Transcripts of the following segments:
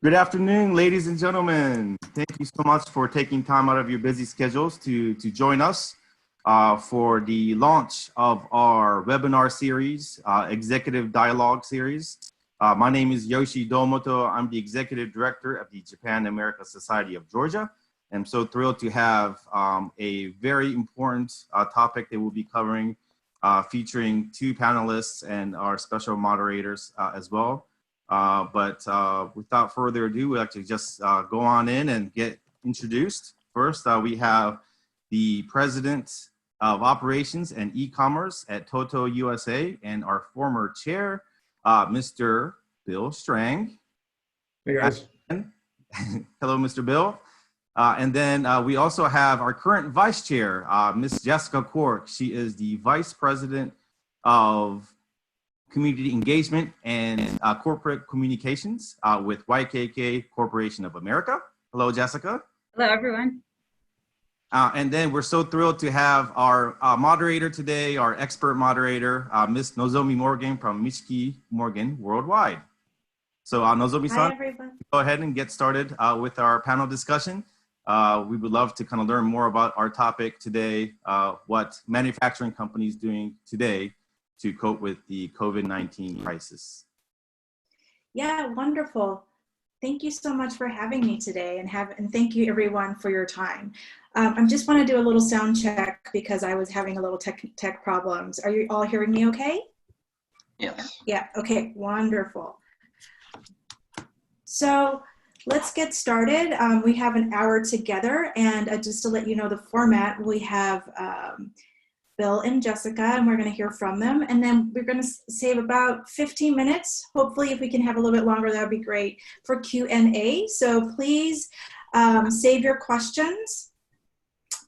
Good afternoon, ladies and gentlemen. Thank you so much for taking time out of your busy schedules to join us for the launch of our webinar series, Executive Dialogue Series. My name is Yoshi Domoto. I'm the Executive Director of the Japan America Society of Georgia. I'm so thrilled to have a very important topic that we'll be covering, featuring two panelists and our special moderators as well. But without further ado, we'll actually just go on in and get introduced. First, we have the President of Operations and E-Commerce at Toto USA and our former chair, Mr. Bill Strang. Hey guys. Hello, Mr. Bill. And then we also have our current vice chair, Ms. Jessica Cork. She is the Vice President of Community Engagement and Corporate Communications with YKK Corporation of America. Hello, Jessica. Hello, everyone. And then we're so thrilled to have our moderator today, our expert moderator, Ms. Nozomi Morgan from Michiki Morgan Worldwide. So Nozomi-san, go ahead and get started with our panel discussion. We would love to kind of learn more about our topic today, what manufacturing companies doing today to cope with the COVID-19 crisis. Yeah, wonderful. Thank you so much for having me today, and thank you everyone for your time. I just want to do a little sound check because I was having a little tech problems. Are you all hearing me okay? Yes. Yeah, okay, wonderful. So let's get started. We have an hour together, and just to let you know the format, we have Bill and Jessica, and we're going to hear from them. And then we're going to save about 15 minutes. Hopefully, if we can have a little bit longer, that would be great, for Q&A. So please save your questions.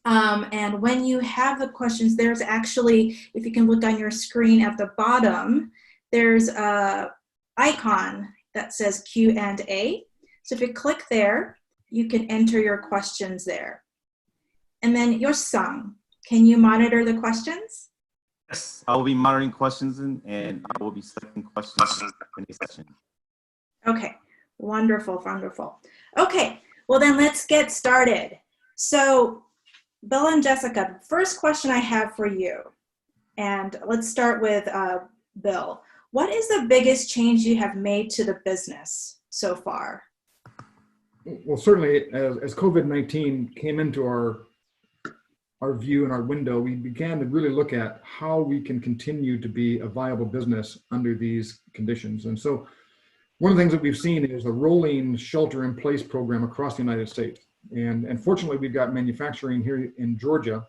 And when you have the questions, there's actually, if you can look on your screen at the bottom, there's an icon that says Q&A. So if you click there, you can enter your questions there. And then Yoshi-san, can you monitor the questions? Yes, I will be monitoring questions and I will be selecting questions in the session. Okay, wonderful, wonderful. Okay, well then let's get started. So Bill and Jessica, first question I have for you, and let's start with Bill. What is the biggest change you have made to the business so far? Well, certainly as COVID-19 came into our view and our window, we began to really look at how we can continue to be a viable business under these conditions. And so one of the things that we've seen is a rolling shelter-in-place program across the United States. And fortunately, we've got manufacturing here in Georgia,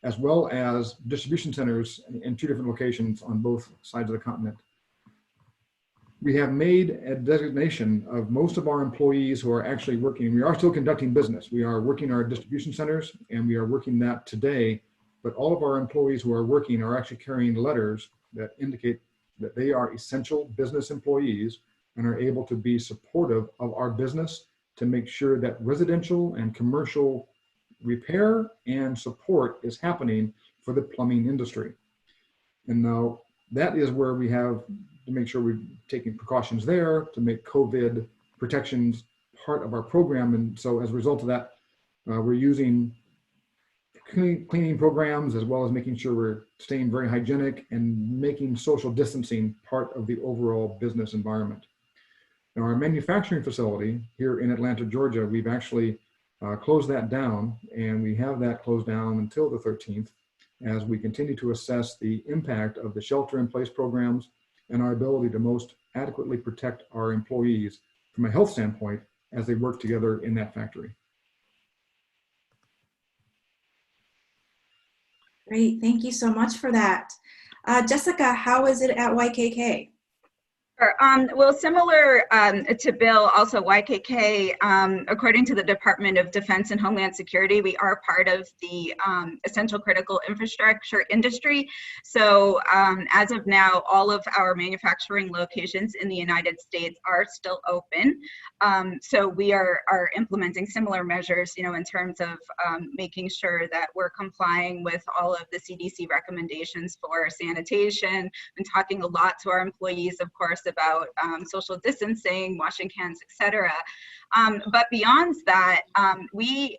as well as distribution centers in two different locations on both sides of the continent. We have made a designation of most of our employees who are actually working. We are still conducting business. We are working our distribution centers, and we are working that today. But all of our employees who are working are actually carrying letters that indicate that they are essential business employees and are able to be supportive of our business to make sure that residential and commercial repair and support is happening for the plumbing industry. And now that is where we have to make sure we're taking precautions there to make COVID protections part of our program. And so as a result of that, we're using cleaning programs, as well as making sure we're staying very hygienic and making social distancing part of the overall business environment. Now, our manufacturing facility here in Atlanta, Georgia, we've actually closed that down, and we have that closed down until the 13th as we continue to assess the impact of the shelter-in-place programs and our ability to most adequately protect our employees from a health standpoint as they work together in that factory. Great, thank you so much for that. Jessica, how is it at YKK? Sure. Well, similar to Bill, also YKK, according to the Department of Defense and Homeland Security, we are part of the essential critical infrastructure industry. So as of now, all of our manufacturing locations in the United States are still open. So we are implementing similar measures, you know, in terms of making sure that we're complying with all of the CDC recommendations for sanitation, and talking a lot to our employees, of course, about social distancing, washing hands, etc. But beyond that, we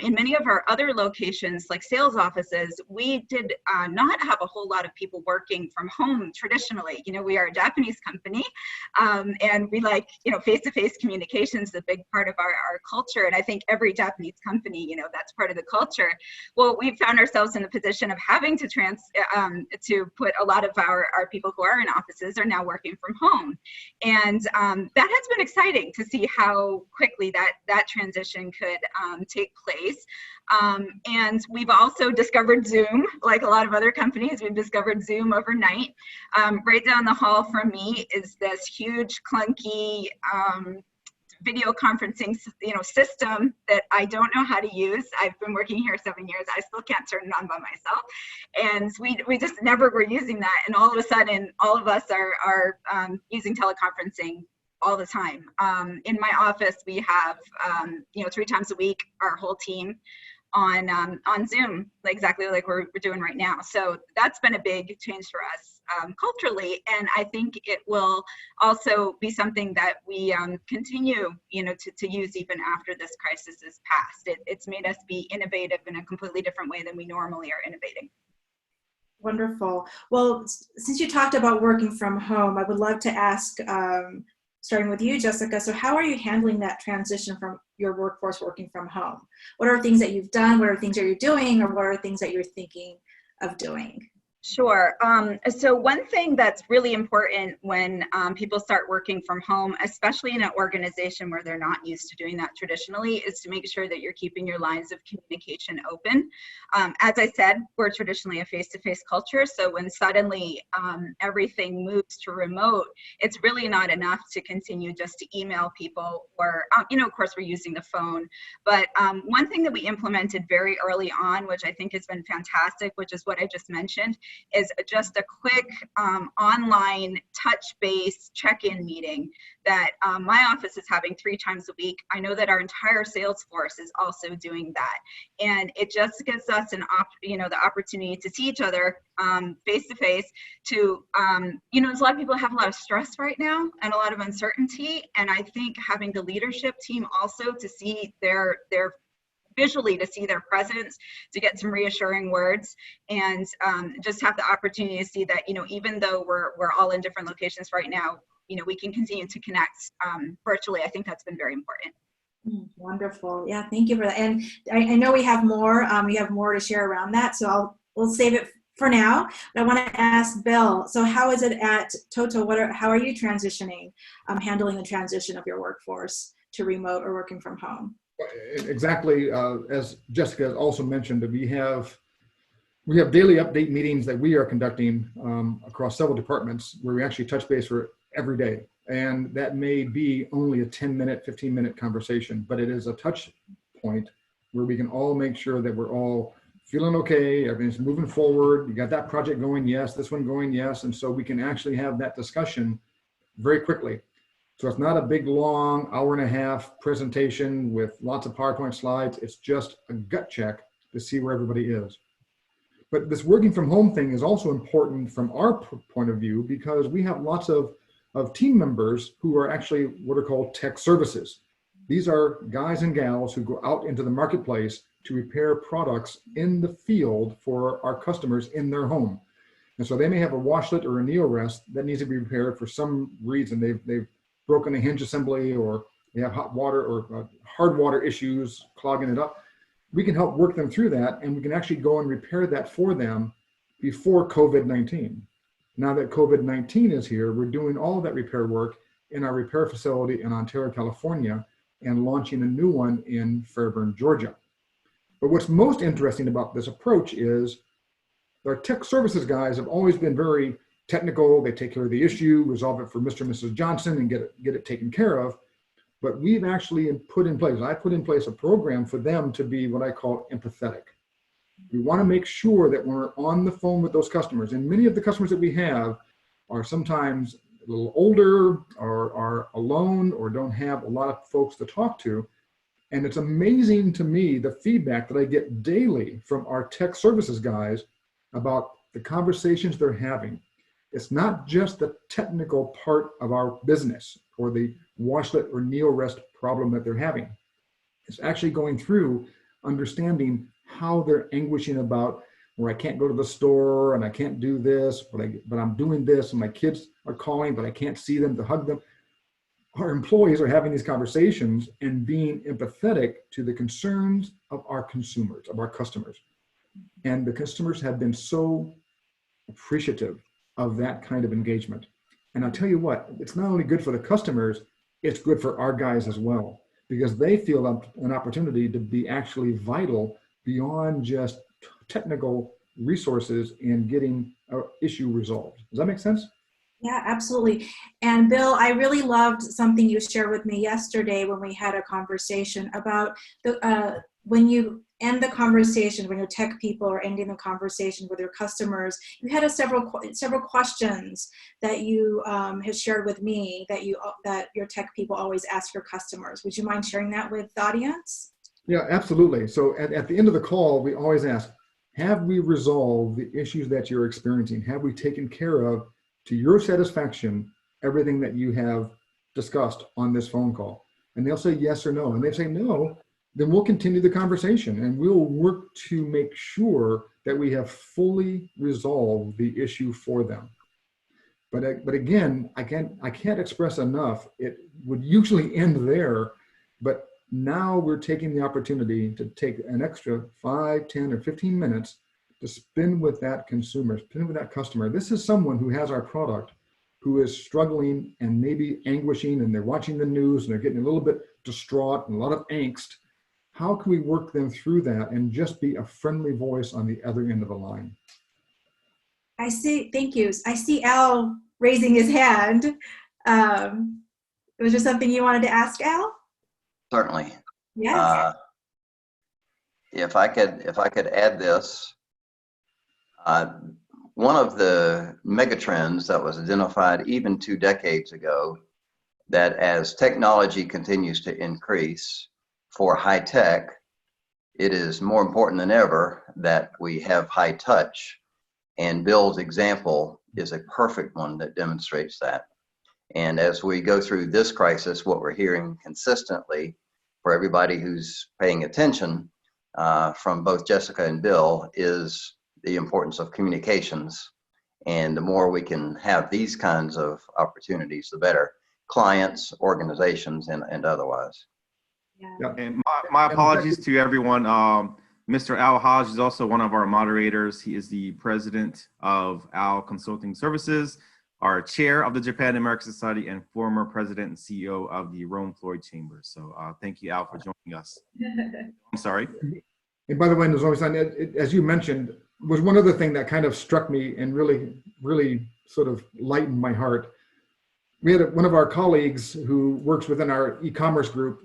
in many of our other locations, like sales offices, we did not have a whole lot of people working from home traditionally. You know, we are a Japanese company, and we like, you know, face-to-face communications is a big part of our culture. And I think every Japanese company, you know, that's part of the culture. Well, we found ourselves in the position of having to put a lot of our people who are in offices are now working from home. And that has been exciting to see how quickly that transition could take place. And we've also discovered Zoom, like a lot of other companies. We've discovered Zoom overnight. Right down the hall from me is this huge, clunky video conferencing, you know, system that I don't know how to use. I've been working here 7 years. I still can't turn it on by myself. And we just never were using that. And all of a sudden, all of us are using teleconferencing all the time. In my office, we have, you know, 3 times a week, our whole team on Zoom, like exactly like we're doing right now. So that's been a big change for us culturally, and I think it will also be something that we continue, you know, to use even after this crisis is past. It's made us be innovative in a completely different way than we normally are innovating. Wonderful. Well, since you talked about working from home, I would love to ask, starting with you, Jessica, so how are you handling that transition from your workforce working from home? What are things that you've done? What are things that you're doing? Or what are things that you're thinking of doing? Sure. So one thing that's really important when people start working from home, especially in an organization where they're not used to doing that traditionally, is to make sure that you're keeping your lines of communication open. As I said, we're traditionally a face-to-face culture. So when suddenly everything moves to remote, it's really not enough to continue just to email people or, you know, of course, we're using the phone. But one thing that we implemented very early on, which I think has been fantastic, which is what I just mentioned, is just a quick online touch-base check-in meeting that my office is having 3 times a week. I know that our entire sales force is also doing that, and it just gives us the opportunity to see each other face-to-face. You know, a lot of people have a lot of stress right now and a lot of uncertainty, and I think having the leadership team also to see their visually, to see their presence, to get some reassuring words, and just have the opportunity to see that, you know, even though we're all in different locations right now, you know, we can continue to connect virtually. I think that's been very important. Wonderful. Yeah, thank you for that. And I know we have more. We have more to share around that, so we'll save it for now. But I want to ask Bill. So, how is it at Toto? How are you transitioning, handling the transition of your workforce to remote or working from home? Exactly, as Jessica also mentioned, we have daily update meetings that we are conducting across several departments where we actually touch base for every day. And that may be only a 10-minute, 15-minute conversation, but it is a touch point where we can all make sure that we're all feeling okay, everything's moving forward, you got that project going, yes, this one going, yes, and so we can actually have that discussion very quickly. So it's not a big, long, 1.5 hour presentation with lots of PowerPoint slides. It's just a gut check to see where everybody is. But this working from home thing is also important from our point of view because we have lots of team members who are actually what are called tech services. These are guys and gals who go out into the marketplace to repair products in the field for our customers in their home. And so they may have a washlet or a neo-rest that needs to be repaired for some reason. They've broken a hinge assembly, or they have hot water or hard water issues clogging it up. We can help work them through that, and we can actually go and repair that for them before COVID-19. Now that COVID-19 is here, we're doing all of that repair work in our repair facility in Ontario, California, and launching a new one in Fairburn, Georgia. But what's most interesting about this approach is our tech services guys have always been very technical. They take care of the issue, resolve it for Mr. and Mrs. Johnson, and get it taken care of. But we've actually put in place a program for them to be what I call empathetic. We want to make sure that when we're on the phone with those customers, and many of the customers that we have are sometimes a little older or are alone or don't have a lot of folks to talk to. And it's amazing to me the feedback that I get daily from our tech services guys about the conversations they're having. It's not just the technical part of our business or the washlet or neo-rest problem that they're having. It's actually going through understanding how they're anguishing about where I can't go to the store and I can't do this, but I'm doing this and my kids are calling, but I can't see them to hug them. Our employees are having these conversations and being empathetic to the concerns of our consumers, of our customers. And the customers have been so appreciative of that kind of engagement. And I'll tell you what, it's not only good for the customers, it's good for our guys as well, because they feel an opportunity to be actually vital beyond just technical resources in getting an issue resolved. Does that make sense? Yeah, absolutely. And Bill, I really loved something you shared with me yesterday when we had a conversation about when you end the conversation, when your tech people are ending the conversation with your customers, you had several questions that you had shared with me that your tech people always ask your customers. Would you mind sharing that with the audience? Yeah, absolutely. So at the end of the call, we always ask, have we resolved the issues that you're experiencing? Have we taken care of, to your satisfaction, everything that you have discussed on this phone call? And they'll say yes or no. And they say no, then we'll continue the conversation and we'll work to make sure that we have fully resolved the issue for them. But again, I can't express enough. It would usually end there, but now we're taking the opportunity to take an extra 5, 10, or 15 minutes to spend with that consumer, spend with that customer. This is someone who has our product, who is struggling and maybe anguishing, and they're watching the news and they're getting a little bit distraught and a lot of angst. How can we work them through that and just be a friendly voice on the other end of the line? I see, thank you. I see Al raising his hand. Was there something you wanted to ask, Al? Certainly. Yes. If I could add this, one of the megatrends that was identified even 2 decades ago, that as technology continues to increase for high tech, it is more important than ever that we have high touch. And Bill's example is a perfect one that demonstrates that. And as we go through this crisis, what we're hearing consistently for everybody who's paying attention from both Jessica and Bill is the importance of communications. And the more we can have these kinds of opportunities, the better. Clients, organizations, and otherwise. Yeah. And my apologies to everyone. Mr. Al Hodge is also one of our moderators. He is the president of Al Consulting Services, our chair of the Japan American Society, and former president and CEO of the Rome Floyd Chamber. So thank you, Al, for joining us. I'm sorry. And by the way, as you mentioned, was one other thing that kind of struck me and really sort of lightened my heart. We had one of our colleagues who works within our e-commerce group.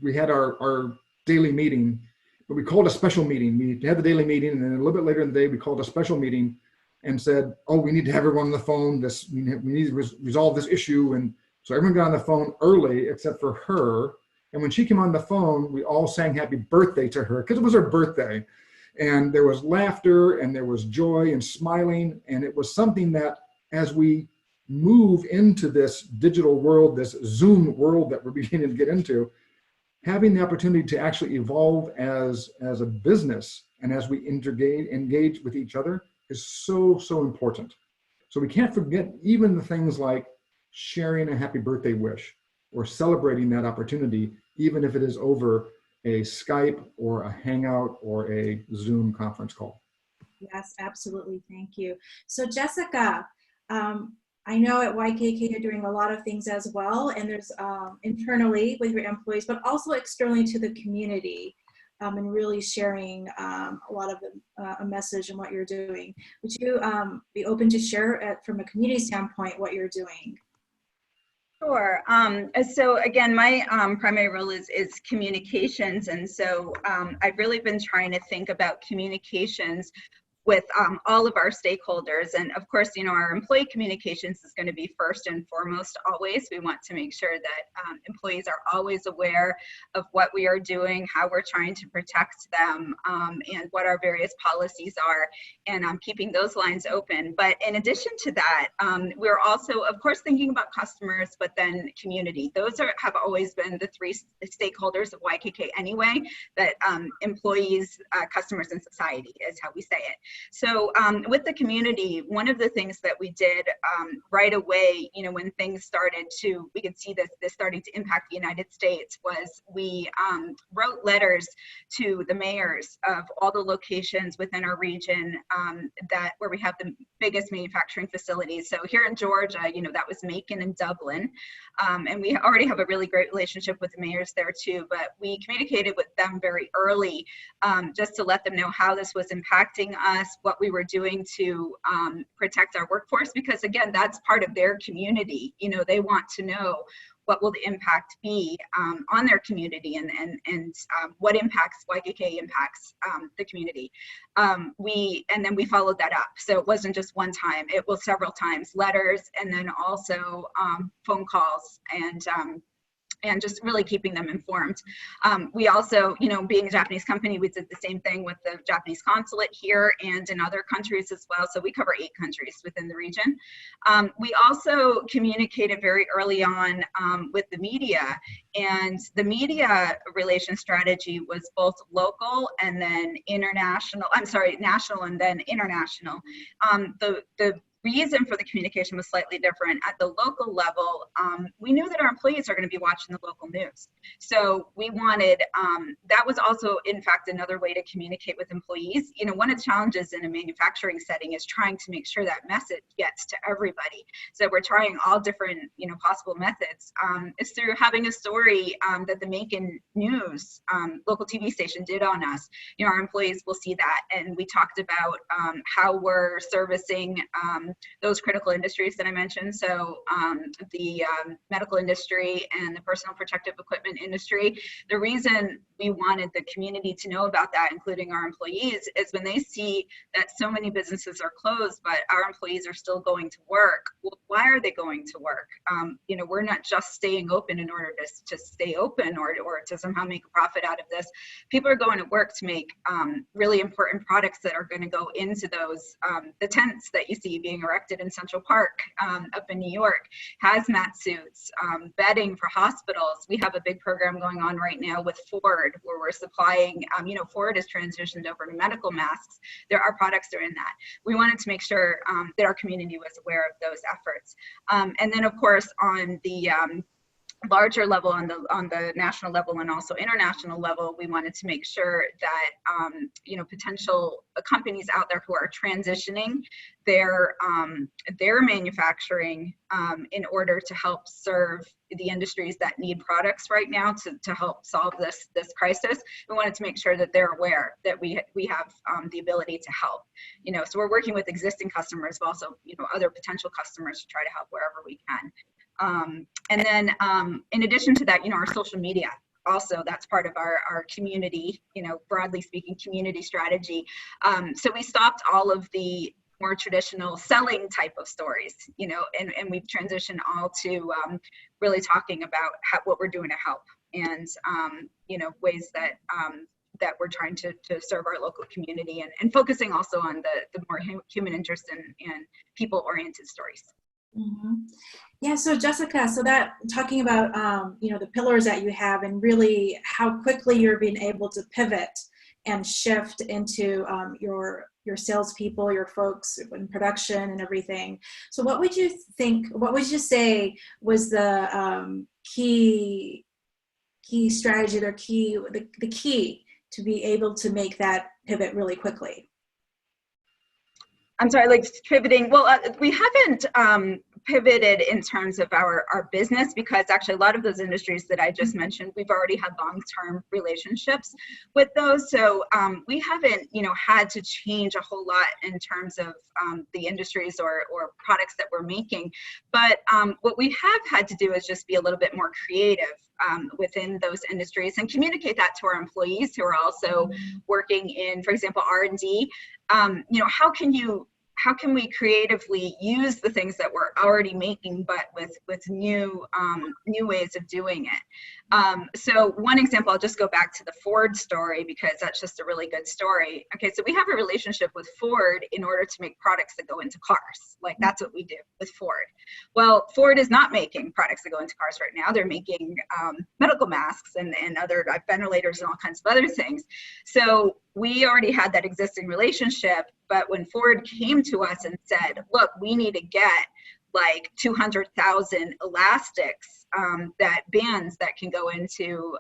We had our daily meeting, but we called a special meeting. We had the daily meeting, and then a little bit later in the day, we called a special meeting and said, oh, we need to have everyone on the phone. We need to resolve this issue. And so everyone got on the phone early except for her. And when she came on the phone, we all sang happy birthday to her because it was her birthday. And there was laughter and there was joy and smiling. And it was something that as we move into this digital world, this Zoom world that we're beginning to get into, having the opportunity to actually evolve as a business and as we engage with each other is so important. So we can't forget even the things like sharing a happy birthday wish or celebrating that opportunity, even if it is over a Skype or a Hangout or a Zoom conference call. Yes, absolutely. Thank you. So Jessica, I know at YKK you're doing a lot of things as well, and there's internally with your employees, but also externally to the community, and really sharing a lot of a message and what you're doing. Would you be open to share from a community standpoint what you're doing? Sure. So again, my primary role is communications, and so I've really been trying to think about communications with all of our stakeholders. And of course, you know, our employee communications is going to be first and foremost always. We want to make sure that employees are always aware of what we are doing, how we're trying to protect them, and what our various policies are, and keeping those lines open. But in addition to that, we're also, of course, thinking about customers, but then community. Those have always been the three stakeholders of YKK anyway, that employees, customers, and society is how we say it. So with the community, one of the things that we did right away, you know, when things started to, we could see this starting to impact the United States, was we wrote letters to the mayors of all the locations within our region where we have the biggest manufacturing facilities. So here in Georgia, you know, that was Macon and Dublin. And we already have a really great relationship with the mayors there too, but we communicated with them very early just to let them know how this was impacting us, what we were doing to protect our workforce, because again, that's part of their community. You know, they want to know what will the impact be on their community, and what impacts YKK impacts the community. And then we followed that up. So it wasn't just one time, it was several times, letters, and then also phone calls, and just really keeping them informed. We also, you know, being a Japanese company, we did the same thing with the Japanese consulate here and in other countries as well. So we cover 8 countries within the region. We also communicated very early on with the media, and the media relation strategy was both local and then international, national and then international. The reason for the communication was slightly different. At the local level, we knew that our employees are going to be watching the local news. So we wanted, that was also, in fact, another way to communicate with employees. You know, one of the challenges in a manufacturing setting is trying to make sure that message gets to everybody. So we're trying all different, you know, possible methods. It's through having a story that the Macon News local TV station did on us. You know, our employees will see that. And we talked about how we're servicing those critical industries that I mentioned. So the medical industry and the personal protective equipment industry. The reason we wanted the community to know about that, including our employees, is when they see that so many businesses are closed, but our employees are still going to work. Well, why are they going to work? You know, we're not just staying open in order to stay open or to somehow make a profit out of this. People are going to work to make really important products that are going to go into those, the tents that you see being erected in Central Park up in New York, hazmat suits, bedding for hospitals. We have a big program going on right now with Ford, where we're supplying, you know, Ford has transitioned over to medical masks. There are products that are in that. We wanted to make sure that our community was aware of those efforts. And then, of course, on the larger level, on the national level and also international level, we wanted to make sure that you know, potential companies out there who are transitioning their manufacturing in order to help serve the industries that need products right now to help solve this crisis. We wanted to make sure that they're aware that we have the ability to help. You know, so we're working with existing customers, but also, you know, other potential customers to try to help wherever we can. And then in addition to that, you know, our social media, also that's part of our community, you know, broadly speaking, community strategy. So we stopped all of the more traditional selling type of stories, you know, and we've transitioned all to really talking about what we're doing to help, and you know, ways that that we're trying to serve our local community, and focusing also on the more human interest and people-oriented stories. Mm-hmm. Yeah, so Jessica, so that talking about you know, the pillars that you have, and really how quickly you're being able to pivot and shift into your salespeople, your folks in production and everything. So what would you say was the key strategy, or the key to be able to make that pivot really quickly? I'm sorry, like pivoting. Well, we haven't pivoted in terms of our business, because actually a lot of those industries that I just mentioned, we've already had long-term relationships with those. So we haven't, had to change a whole lot in terms of the industries or products that we're making. But what we have had to do is just be a little bit more creative within those industries and communicate that to our employees who are also working in, for example, R&D. How can we creatively use the things that we're already making, but with new ways of doing it? So one example, I'll just go back to the Ford story because that's just a really good story. Okay, so we have a relationship with Ford in order to make products that go into cars. Like that's what we do with Ford. Well, Ford is not making products that go into cars right now. They're making medical masks and other ventilators and all kinds of other things. So we already had that existing relationship, but when Ford came to us and said, look, we need to get like 200,000 elastics, bands that can go into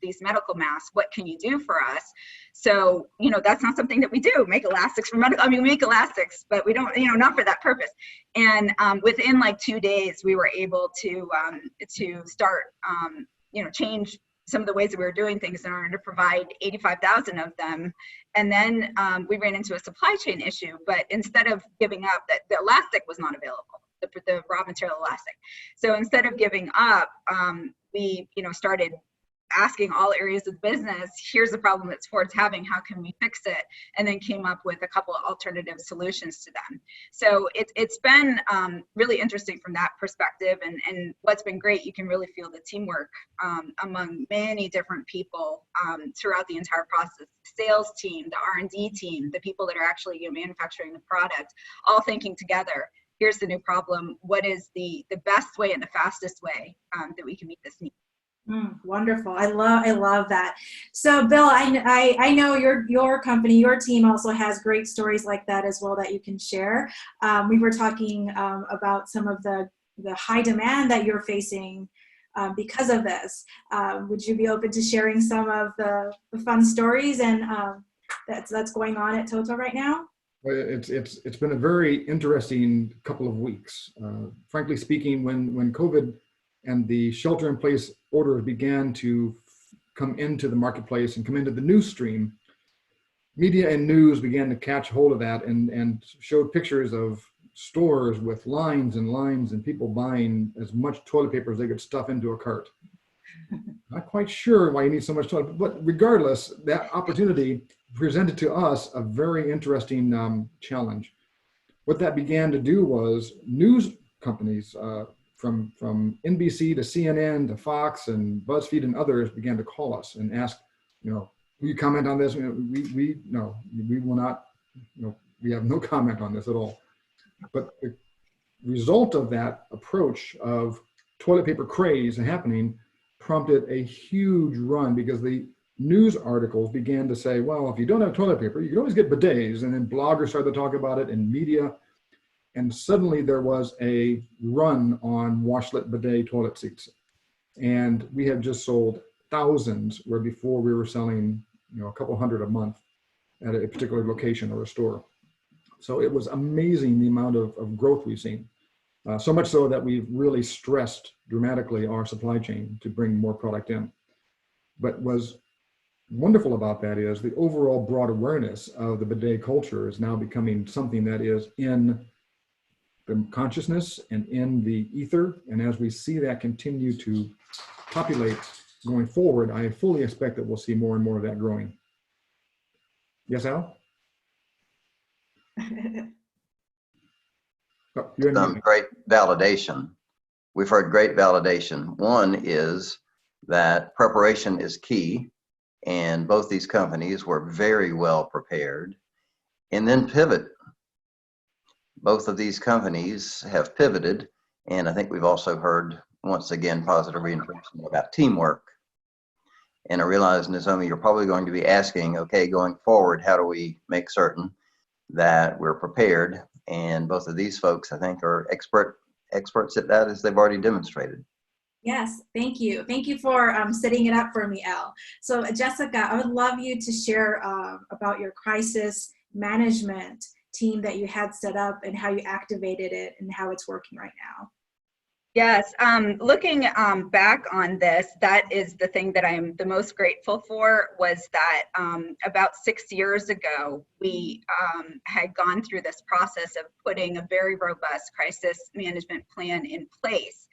these medical masks, what can you do for us? So, that's not something that we do, make elastics for medical, we make elastics, but we don't, not for that purpose. And within like 2 days, we were able to start, change some of the ways that we were doing things in order to provide 85,000 of them. And then we ran into a supply chain issue, but instead of giving up, that the elastic was not available, the raw material elastic. So instead of giving up, we started asking all areas of business, here's the problem that Ford's having, how can we fix it? And then came up with a couple of alternative solutions to them. So it's been really interesting from that perspective. And what's been great, you can really feel the teamwork among many different people throughout the entire process. The sales team, the R&D team, the people that are actually manufacturing the product, all thinking together, here's the new problem, what is the best way and the fastest way that we can meet this need? Wonderful. I love that. So Bill, I know your company, your team also has great stories like that as well that you can share. We were talking about some of the high demand that you're facing because of this. Would you be open to sharing some of the fun stories and that's going on at Toto right now? Well, it's been a very interesting couple of weeks. Frankly speaking, when COVID and the shelter-in-place orders began to come into the marketplace and come into the news stream, media and news began to catch hold of that and showed pictures of stores with lines and lines and people buying as much toilet paper as they could stuff into a cart. Not quite sure why you need so much toilet paper, but regardless, that opportunity presented to us a very interesting challenge. What that began to do was news companies, from NBC to CNN to Fox and BuzzFeed and others began to call us and ask, will you comment on this? We will not, we have no comment on this at all. But the result of that approach of toilet paper craze happening prompted a huge run because the news articles began to say, well, if you don't have toilet paper, you can always get bidets. And then bloggers started to talk about it in media. And suddenly there was a run on washlet bidet toilet seats. And we have just sold thousands, where before we were selling, a couple hundred a month at a particular location or a store. So it was amazing the amount of growth we've seen. So much so that we've really stressed dramatically our supply chain to bring more product in. But what's wonderful about that is the overall broad awareness of the bidet culture is now becoming something that is in the consciousness and in the ether. And as we see that continue to populate going forward, I fully expect that we'll see more and more of that growing. Yes, Al? Some great validation. We've heard great validation. One is that preparation is key, and both these companies were very well prepared. And then pivot. Both of these companies have pivoted, and I think we've also heard, once again, positive reinforcement about teamwork. And I realize, Nozomi, you're probably going to be asking, okay, going forward, how do we make certain that we're prepared? And both of these folks, I think, are experts at that, as they've already demonstrated. Yes, thank you. Thank you for setting it up for me, Al. So Jessica, I would love you to share about your crisis management team that you had set up and how you activated it and how it's working right now. Yes, looking back on this, that is the thing that I'm the most grateful for, was that about 6 years ago, we had gone through this process of putting a very robust crisis management plan in place.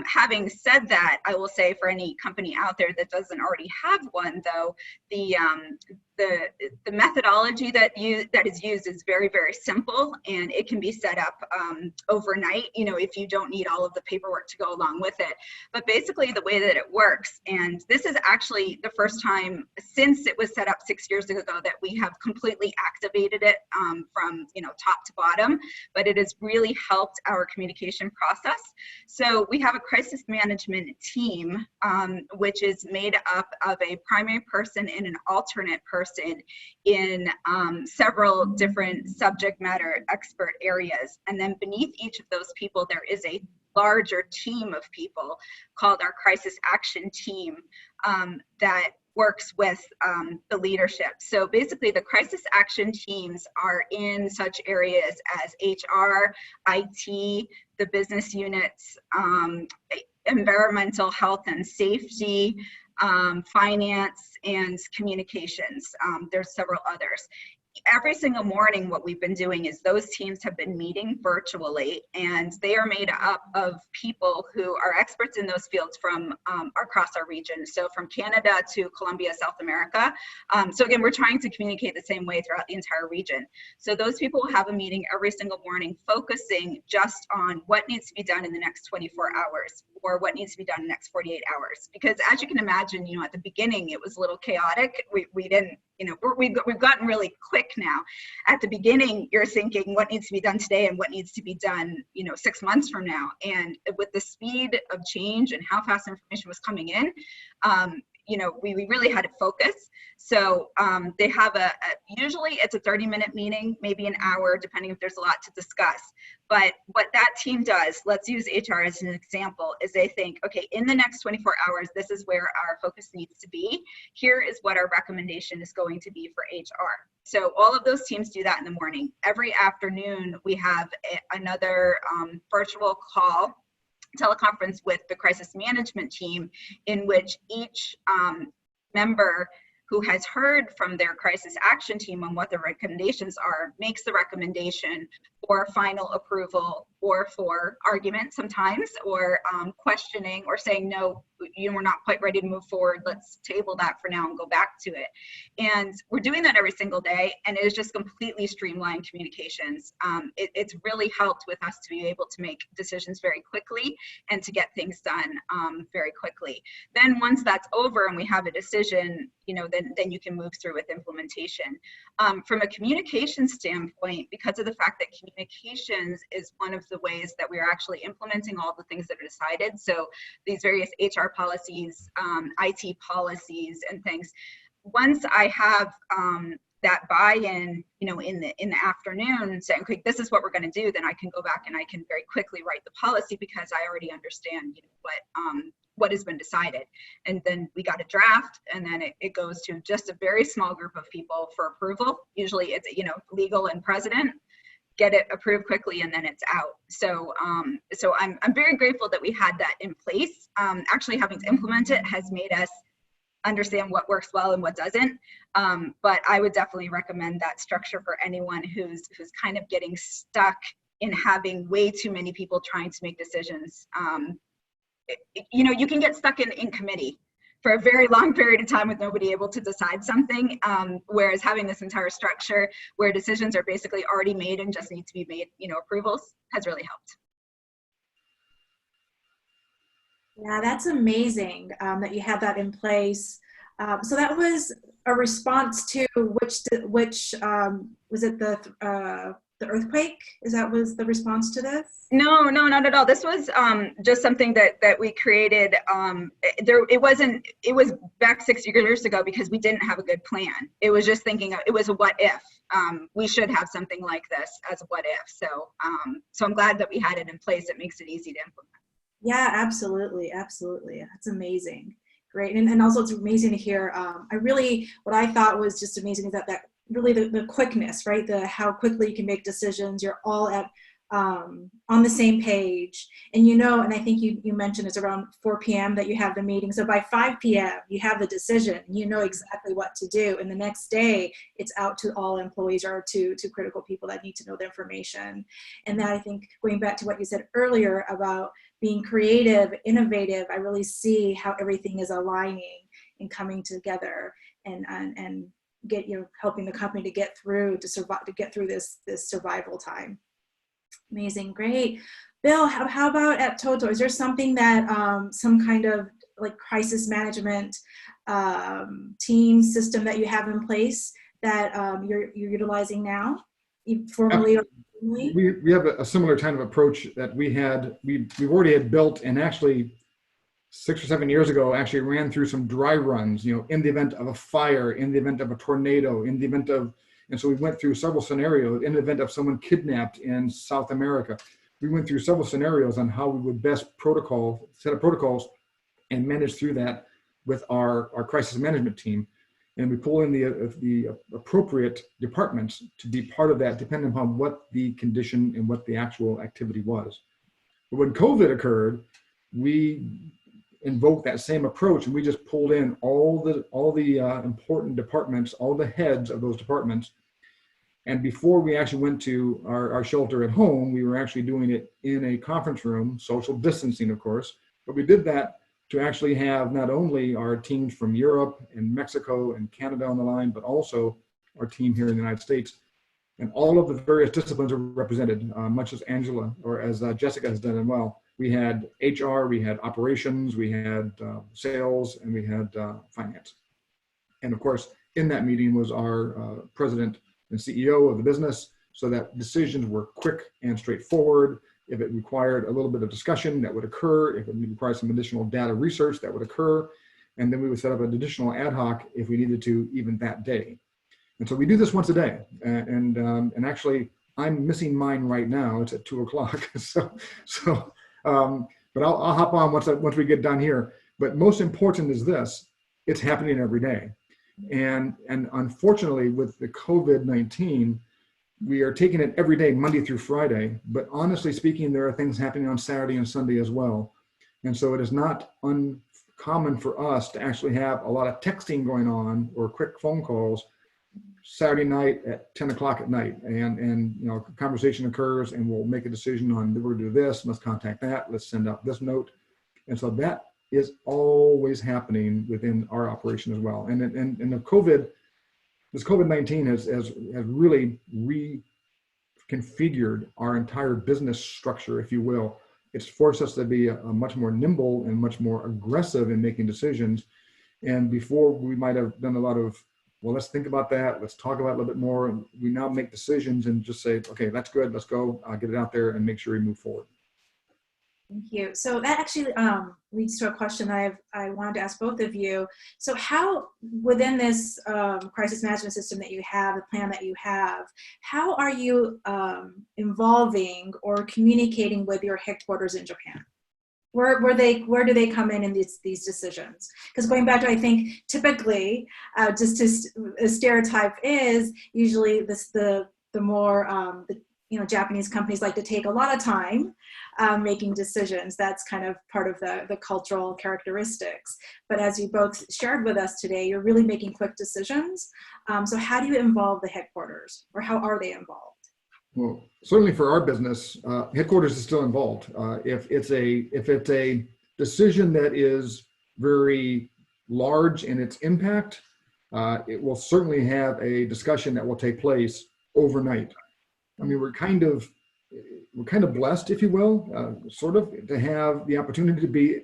Having said that, I will say for any company out there that doesn't already have one, though, the methodology that is used is very, very simple, and it can be set up overnight, if you don't need all of the paperwork to go along with it. But basically the way that it works, and this is actually the first time since it was set up 6 years ago that we have completely activated it from top to bottom, but it has really helped our communication process. So we have a crisis management team, which is made up of a primary person and an alternate person in several different subject matter expert areas. And then beneath each of those people, there is a larger team of people called our crisis action team that works with the leadership. So basically the crisis action teams are in such areas as HR, IT, the business units, environmental health and safety, finance, and communications. There's several others. Every single morning, what we've been doing is those teams have been meeting virtually, and they are made up of people who are experts in those fields from across our region. So from Canada to Colombia, South America. So again, we're trying to communicate the same way throughout the entire region. So those people will have a meeting every single morning focusing just on what needs to be done in the next 24 hours or what needs to be done in the next 48 hours. Because as you can imagine, at the beginning, it was a little chaotic. We didn't, we've gotten really quick now. At the beginning, you're thinking what needs to be done today and what needs to be done, 6 months from now. And with the speed of change and how fast information was coming in, we really had to focus. So they have usually it's a 30-minute meeting, maybe an hour, depending if there's a lot to discuss. But what that team does, let's use HR as an example, is they think, okay, in the next 24 hours, this is where our focus needs to be. Here is what our recommendation is going to be for HR. So all of those teams do that in the morning. Every afternoon, we have another virtual call, teleconference with the crisis management team, in which each member who has heard from their crisis action team on what the recommendations are makes the recommendation for final approval or for argument sometimes, or questioning or saying, no, we're not quite ready to move forward. Let's table that for now and go back to it. And we're doing that every single day, and it is just completely streamlined communications. It's really helped with us to be able to make decisions very quickly and to get things done very quickly. Then once that's over and we have a decision, then you can move through with implementation. From a communication standpoint, because of the fact that communications is one of the ways that we are actually implementing all the things that are decided. So these various HR policies, IT policies and things. Once I have that buy-in, in the afternoon, saying, okay, this is what we're going to do, then I can go back and I can very quickly write the policy because I already understand what has been decided. And then we got a draft, and then it goes to just a very small group of people for approval. Usually it's, legal and president, get it approved quickly, and then it's out. So so I'm very grateful that we had that in place. Actually having to implement it has made us understand what works well and what doesn't. But I would definitely recommend that structure for anyone who's kind of getting stuck in having way too many people trying to make decisions. You can get stuck in committee for a very long period of time with nobody able to decide something, whereas having this entire structure where decisions are basically already made and just need to be made, approvals, has really helped. Yeah, that's amazing that you have that in place. So that was a response to which was it the earthquake? Was the response to this? No, not at all. This was just something that we created. It was back 6 years ago because we didn't have a good plan. It was just thinking it was a what if. We should have something like this as a what if. So I'm glad that we had it in place. It makes it easy to implement. Yeah, absolutely. That's amazing. Great. And also it's amazing to hear. What I thought was just amazing is that really the quickness, right? How quickly you can make decisions. You're all on the same page, and and I think you mentioned it's around 4 p.m. that you have the meeting. So by 5 p.m. you have the decision. You know exactly what to do, and the next day it's out to all employees or to critical people that need to know the information. And that, I think, going back to what you said earlier about being creative, innovative, I really see how everything is aligning and coming together, and get helping the company to get through this survival time. Amazing, great. Bill, how about at Toto? Is there something that some kind of like crisis management team system that you have in place that you're utilizing now, formally or informally? We have a similar kind of approach that we've already had built, and actually 6 or 7 years ago actually ran through some dry runs, in the event of a fire, in the event of a tornado, in the event of, and so we went through several scenarios. In the event of someone kidnapped in South America, we went through several scenarios on how we would best set up protocols and manage through that with our crisis management team. And we pull in the appropriate departments to be part of that, depending upon what the condition and what the actual activity was. But when COVID occurred, we invoked that same approach, and we just pulled in all the important departments, all the heads of those departments. And before we actually went to our shelter at home, we were actually doing it in a conference room, social distancing, of course. But we did that to actually have not only our teams from Europe and Mexico and Canada on the line, but also our team here in the United States. And all of the various disciplines are represented, much as Angela or as Jessica has done as well. We had HR, we had operations, we had sales, and we had finance. And of course, in that meeting was our president and CEO of the business, so that decisions were quick and straightforward. If it required a little bit of discussion, that would occur. If it required some additional data research, that would occur. And then we would set up an additional ad hoc if we needed to, even that day. And so we do this once a day. And actually, I'm missing mine right now. It's at 2 o'clock. But I'll hop on once we get done here. But most important is this: it's happening every day. And unfortunately, with the COVID-19, we are taking it every day, Monday through Friday. But honestly speaking, there are things happening on Saturday and Sunday as well. And so it is not uncommon for us to actually have a lot of texting going on or quick phone calls Saturday night at 10 o'clock at night. And conversation occurs, and we'll make a decision on, we're going to do this, let's contact that, let's send out this note. And so that is always happening within our operation as well. And this COVID-19 has really reconfigured our entire business structure, if you will. It's forced us to be a much more nimble and much more aggressive in making decisions. And before, we might have done a lot of, well, let's think about that, let's talk about it a little bit more. And we now make decisions and just say, okay, that's good, let's go, get it out there and make sure we move forward. Thank you. So that actually leads to a question that I wanted to ask both of you. So how, within this crisis management system that you have, the plan that you have, how are you involving or communicating with your headquarters in Japan? Where do they come in these decisions? Because going back to, I think, typically, just a stereotype is usually the more Japanese companies like to take a lot of time making decisions. That's kind of part of the cultural characteristics. But as you both shared with us today, you're really making quick decisions. So how do you involve the headquarters, or how are they involved? Well, certainly for our business, headquarters is still involved. If it's a decision that is very large in its impact, it will certainly have a discussion that will take place overnight. I mean, we're kind of blessed, if you will, sort of, to have the opportunity to be,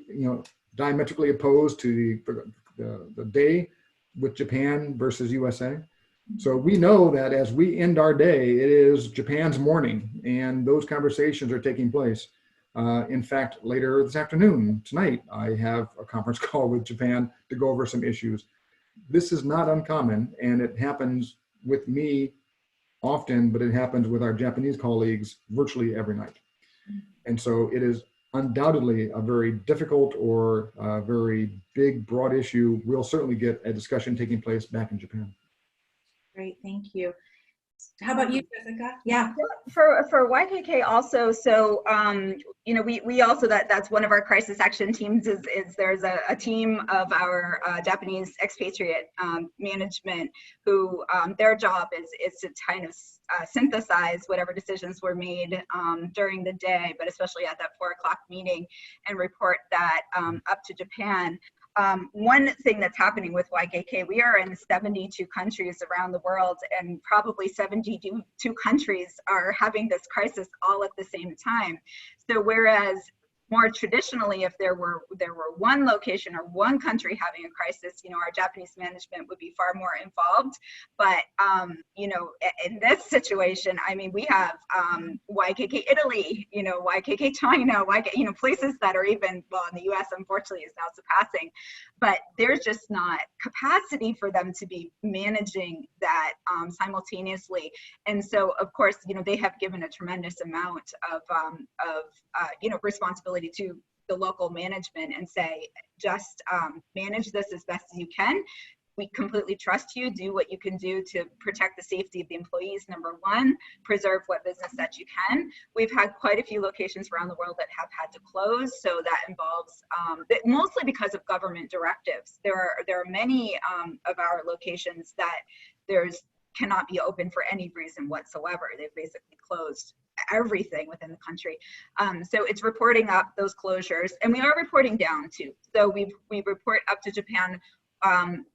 diametrically opposed to the day with Japan versus USA. So we know that as we end our day, it is Japan's morning, and those conversations are taking place. In fact, later this afternoon, tonight, I have a conference call with Japan to go over some issues. This is not uncommon, and it happens with me often, but it happens with our Japanese colleagues virtually every night. And so it is undoubtedly a very difficult or a very big, broad issue. We'll certainly get a discussion taking place back in Japan. Great, thank you. How about you, Jessica? Yeah. For YKK also, so you know, we also that's one of our crisis action teams is there's a team of our Japanese expatriate management who their job is to kind of synthesize whatever decisions were made during the day, but especially at that 4 o'clock meeting, and report that up to Japan. One thing that's happening with YKK, we are in 72 countries around the world, and probably 72 countries are having this crisis all at the same time. So whereas more traditionally, if there were one location or one country having a crisis, you know, our Japanese management would be far more involved. But you know, in this situation, I mean, we have YKK Italy, you know, YKK China, you know, places that are even, well, in the U.S. unfortunately is now surpassing, but there's just not capacity for them to be managing that simultaneously. And so, of course, you know, they have given a tremendous amount of you know, responsibility to the local management and say, just manage this as best as you can. We completely trust you. Do what you can do to protect the safety of the employees, number one, preserve what business that you can. We've had quite a few locations around the world that have had to close. So that involves, mostly because of government directives. There are many of our locations that cannot be open for any reason whatsoever. They've basically closed everything within the country. So it's reporting up those closures, and we are reporting down too. So we report up to Japan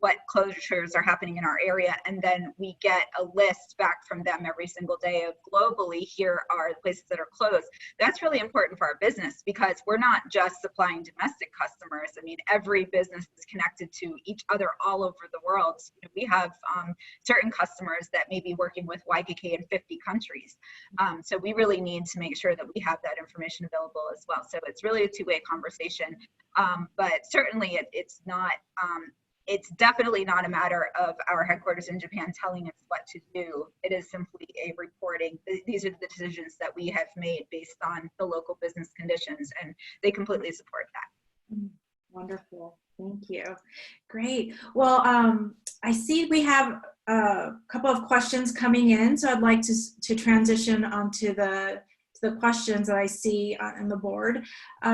what closures are happening in our area, and then we get a list back from them every single day of globally, here are the places that are closed. That's really important for our business because we're not just supplying domestic customers. I mean, every business is connected to each other all over the world. We have certain customers that may be working with YKK in 50 countries. So we really need to make sure that we have that information available as well. So it's really a two-way conversation, but certainly it's not, it's definitely not a matter of our headquarters in Japan telling us what to do. It is simply a reporting. These are the decisions that we have made based on the local business conditions, and they completely support that. Wonderful. Thank you. Great. Well, I see we have a couple of questions coming in, so I'd like to transition onto the questions that I see on the board.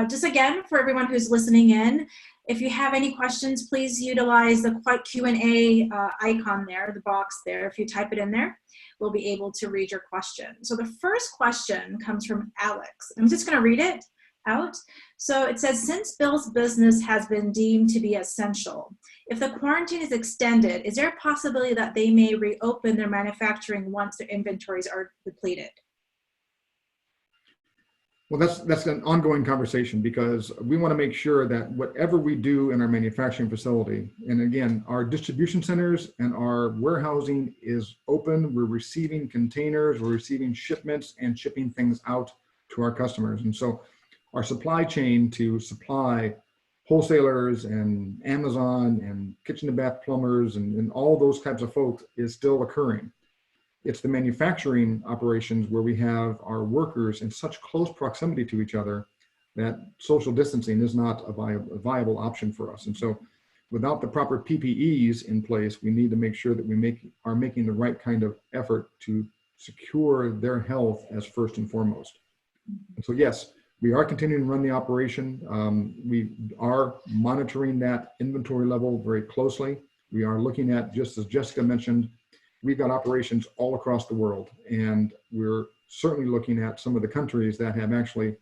Just again, for everyone who's listening in, if you have any questions, please utilize the Q&A icon there, the box there. If you type it in there, we'll be able to read your question. So the first question comes from Alex. I'm just going to read it out. So it says, since Bill's business has been deemed to be essential, if the quarantine is extended, is there a possibility that they may reopen their manufacturing once their inventories are depleted? Well, that's an ongoing conversation because we want to make sure that whatever we do in our manufacturing facility, and again, our distribution centers and our warehousing is open. We're receiving containers, we're receiving shipments and shipping things out to our customers. And so our supply chain to supply wholesalers and Amazon and kitchen to bath plumbers and all those types of folks is still occurring. It's the manufacturing operations where we have our workers in such close proximity to each other that social distancing is not a viable option for us. And so without the proper PPEs in place, we need to make sure that we are making the right kind of effort to secure their health as first and foremost. And so yes, we are continuing to run the operation. We are monitoring that inventory level very closely. We are looking at, just as Jessica mentioned, we've got operations all across the world, and we're certainly looking at some of the countries that have actually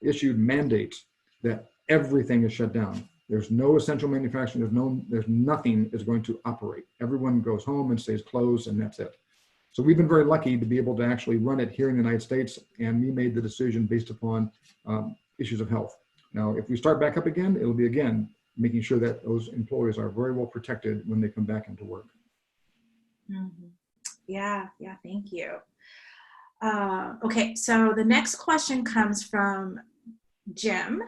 issued mandates that everything is shut down. There's no essential manufacturing, there's nothing is going to operate. Everyone goes home and stays closed, and that's it. So we've been very lucky to be able to actually run it here in the United States, and we made the decision based upon issues of health. Now, if we start back up again, it'll be again, making sure that those employees are very well protected when they come back into work. Mm-hmm. Yeah, thank you. Okay, so the next question comes from Jim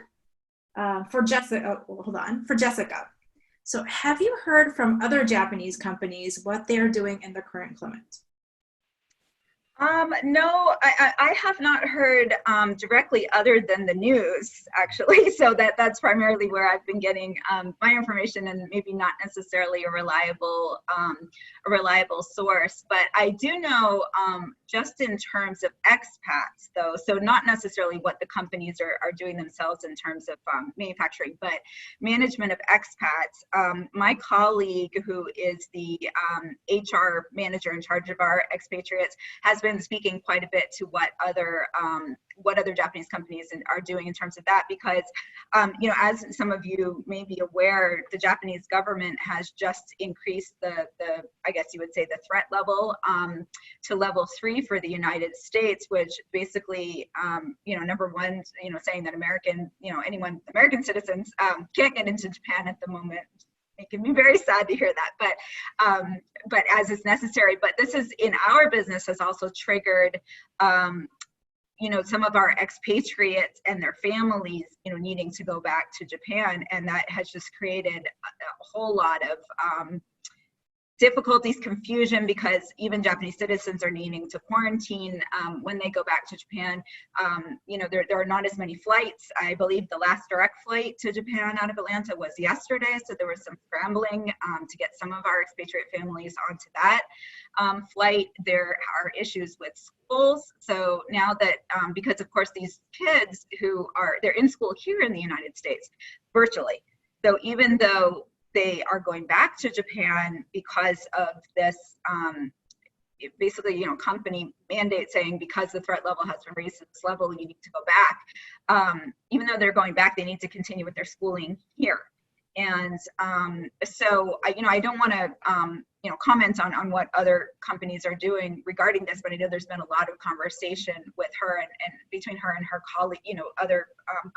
for Jessica. Oh, hold on, for Jessica. So have you heard from other Japanese companies what they're doing in the current climate? No, I have not heard directly other than the news, actually. So that's primarily where I've been getting my information, and maybe not necessarily a reliable source. But I do know, just in terms of expats, though, so not necessarily what the companies are doing themselves in terms of manufacturing, but management of expats. My colleague, who is the HR manager in charge of our expatriates, has been speaking quite a bit to what other Japanese companies are doing in terms of that, because as some of you may be aware, the Japanese government has just increased the I guess you would say the threat level to level 3 for the United States, which basically number one, saying that American citizens can't get into Japan at the moment, making me very sad to hear that, but as is necessary. But this is, in our business, has also triggered some of our expatriates and their families needing to go back to Japan, and that has just created a whole lot of difficulties, confusion, because even Japanese citizens are needing to quarantine when they go back to Japan. There are not as many flights. I believe the last direct flight to Japan out of Atlanta was yesterday, so there was some scrambling to get some of our expatriate families onto that flight. There are issues with schools. So now that, because of course these kids they're in school here in the United States virtually. So even though they are going back to Japan because of this, basically, company mandate saying because the threat level has been raised to this level, you need to go back. Even though they're going back, they need to continue with their schooling here. And so I don't want to comment on what other companies are doing regarding this, but I know there's been a lot of conversation with her and between her and her colleague, other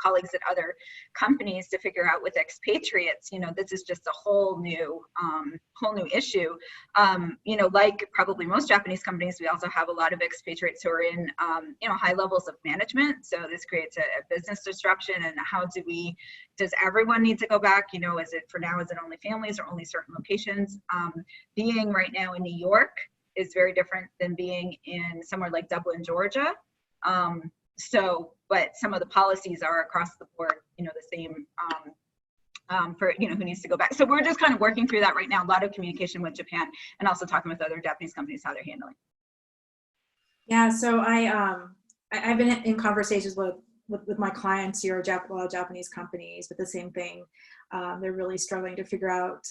colleagues at other companies, to figure out with expatriates, this is just a whole new issue. Like probably most Japanese companies, we also have a lot of expatriates who are in high levels of management. So this creates a business disruption. And does everyone need to go back? Is it only families or only certain locations? Being right now in New York is very different than being in somewhere like Dublin, Georgia. But some of the policies are across the board, the same for, who needs to go back. So we're just kind of working through that right now. A lot of communication with Japan, and also talking with other Japanese companies, how they're handling. Yeah, so I've been in conversations with my clients here, a lot of Japanese companies, but the same thing. They're really struggling to figure out,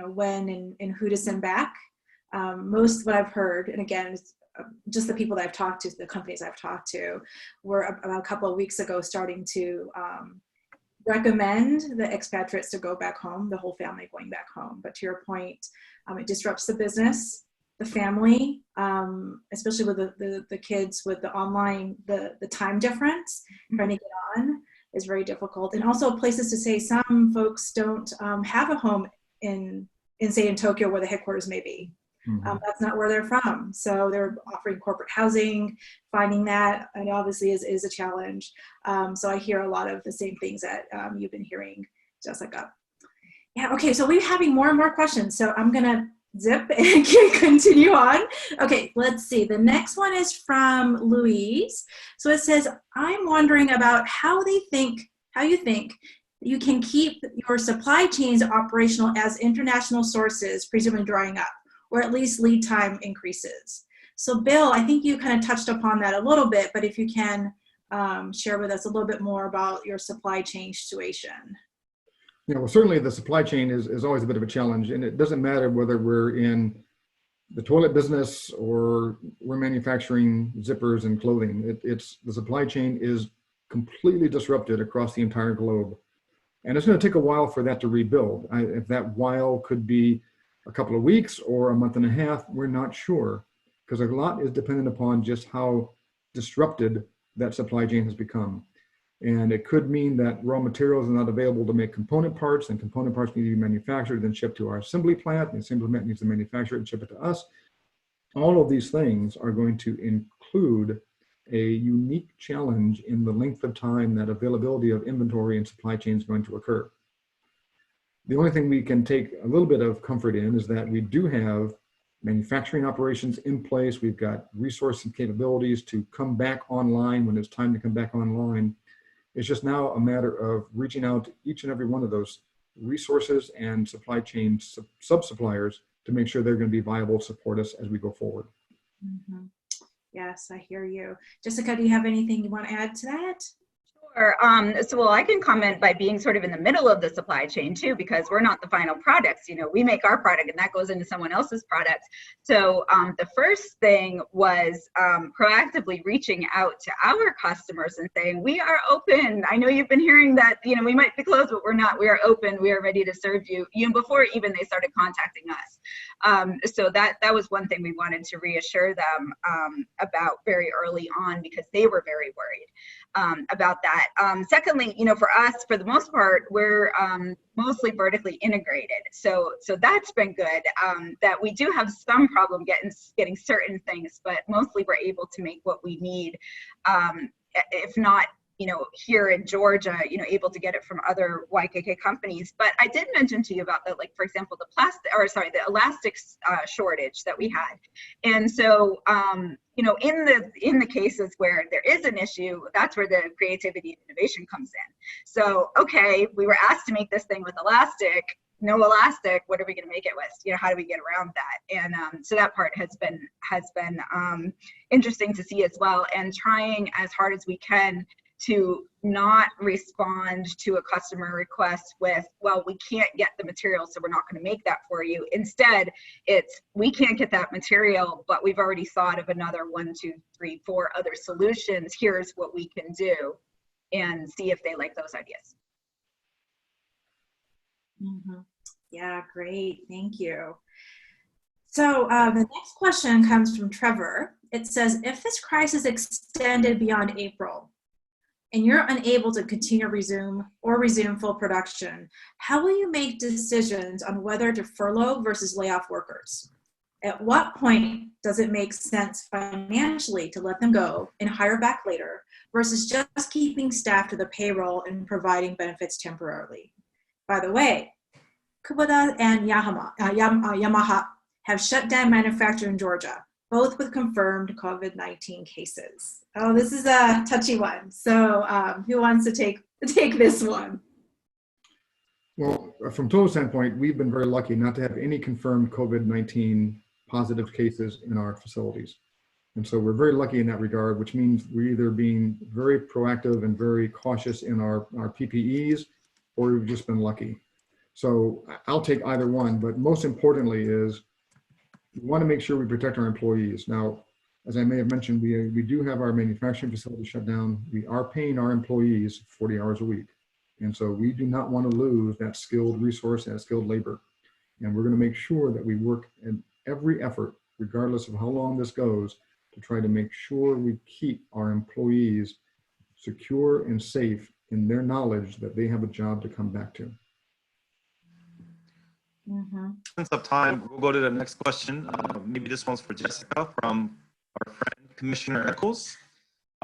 when and who to send back. Most of what I've heard, and again, just the people that I've talked to, the companies I've talked to, were about a couple of weeks ago starting to recommend the expatriates to go back home, the whole family going back home. But to your point, it disrupts the business, the family, especially with the kids with the online, the time difference, trying to get on is very difficult. And also places to stay. Some folks don't have a home in Tokyo, where the headquarters may be. Mm-hmm. That's not where they're from. So they're offering corporate housing. Finding that, and obviously is a challenge. So I hear a lot of the same things that you've been hearing, Jessica. Yeah, okay, so we're having more and more questions. So I'm gonna zip and continue on. Okay, let's see. The next one is from Louise. So it says, I'm wondering about how you think you can keep your supply chains operational as international sources presumably drying up, or at least lead time increases. So Bill, I think you kind of touched upon that a little bit, but if you can share with us a little bit more about your supply chain situation. Yeah, well, certainly the supply chain is always a bit of a challenge, and it doesn't matter whether we're in the toilet business or we're manufacturing zippers and clothing. The supply chain is completely disrupted across the entire globe. And it's going to take a while for that to rebuild. If that while could be a couple of weeks or a month and a half, we're not sure, because a lot is dependent upon just how disrupted that supply chain has become. And it could mean that raw materials are not available to make component parts, and component parts need to be manufactured and shipped to our assembly plant. The assembly plant needs to manufacture it and ship it to us. All of these things are going to include a unique challenge in the length of time that availability of inventory and supply chain is going to occur. The only thing we can take a little bit of comfort in is that we do have manufacturing operations in place. We've got resources and capabilities to come back online when it's time to come back online. It's just now a matter of reaching out to each and every one of those resources and supply chain sub-suppliers to make sure they're going to be viable, support us as we go forward. Mm-hmm. Yes, I hear you. Jessica, do you have anything you want to add to that? Sure. Well, I can comment by being sort of in the middle of the supply chain too, because we're not the final products. You know, we make our product and that goes into someone else's product. So the first thing was proactively reaching out to our customers and saying, we are open. I know you've been hearing that, you know, we might be closed, but we're not. We are open. We are ready to serve you, before even they started contacting us. So that was one thing we wanted to reassure them about very early on, because they were very worried about that. Secondly, you know, for us, for the most part, we're mostly vertically integrated. So that's been good. That we do have some problem getting certain things, but mostly we're able to make what we need. If not, you know, here in Georgia, you know, able to get it from other YKK companies. But I did mention to you about that, like, for example, the elastic shortage that we had. And so, you know, in the cases where there is an issue, that's where the creativity and innovation comes in. So, okay, we were asked to make this thing with elastic, no elastic, what are we going to make it with? You know, how do we get around that? And so that part has been interesting to see as well, and trying as hard as we can to not respond to a customer request with, well, we can't get the material, so we're not going to make that for you. Instead, it's, we can't get that material, but we've already thought of another 1, 2, 3, 4 other solutions. Here's what we can do, and see if they like those ideas. Mm-hmm. Yeah, great. Thank you. So the next question comes from Trevor. It says, if this crisis extended beyond April, and you're unable to continue resume full production, how will you make decisions on whether to furlough versus lay off workers? At what point does it make sense financially to let them go and hire back later versus just keeping staff to the payroll and providing benefits temporarily? By the way, Kubota and Yamaha have shut down manufacturing in Georgia, both with confirmed COVID-19 cases. Oh, this is a touchy one. So who wants to take this one? Well, from Toto's standpoint, we've been very lucky not to have any confirmed COVID-19 positive cases in our facilities. And so we're very lucky in that regard, which means we're either being very proactive and very cautious in our PPEs, or we've just been lucky. So I'll take either one, but most importantly is we want to make sure we protect our employees. Now, as I may have mentioned, we do have our manufacturing facility shut down. We are paying our employees 40 hours a week. And so we do not want to lose that skilled resource, that skilled labor. And we're going to make sure that we work in every effort, regardless of how long this goes, to try to make sure we keep our employees secure and safe in their knowledge that they have a job to come back to. Mm-hmm. Since of time, we'll go to the next question. Maybe this one's for Jessica from our friend Commissioner Eccles.